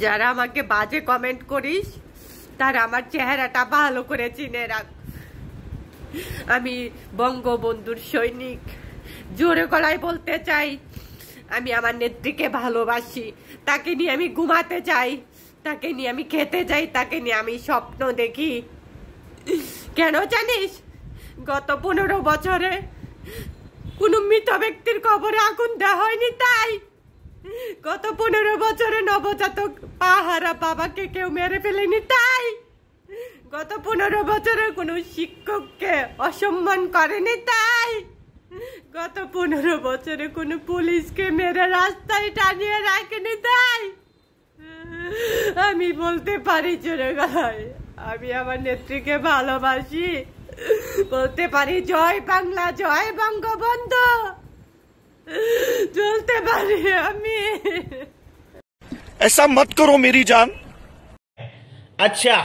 যারা আমাকে বাজে কমেন্ট করিস তারা আমার চেহারাটা ভালো করে চিনে রাখ। আমি বঙ্গবন্ধুর সৈনিক। জোরে গলায় বলতে চাই, আমি আমার নেত্রীকে ভালোবাসি, তাকে নিয়ে আমি ঘুমাতে চাই, তাকে নিয়ে আমি খেতে চাই, তাকে নিয়ে আমি স্বপ্ন দেখি। কেন জানিস? গত 15 বছরে কোনো মৃত ব্যক্তির কবরে আগুন দেওয়া হয়নি তাই। গত 15 বছরে নবজাতক পাহারা বাবাকে কেউ মেরে ফেলেনি তাই। গত 15 বছরে কোনো শিক্ষককে অসম্মান করেনি তাই। গত 15 বছরে কোনো পুলিশকে মেরে রাস্তায় টানিয়ে রাখেনি তাই। আমি বলতে পারি জোরে গলায়, আমি আমার নেত্রীকে ভালোবাসি। বলতে পারি জয় বাংলা, জয় বঙ্গবন্ধু। চলতে পারি আমি। ऐसा मत करो मेरी जान। अच्छा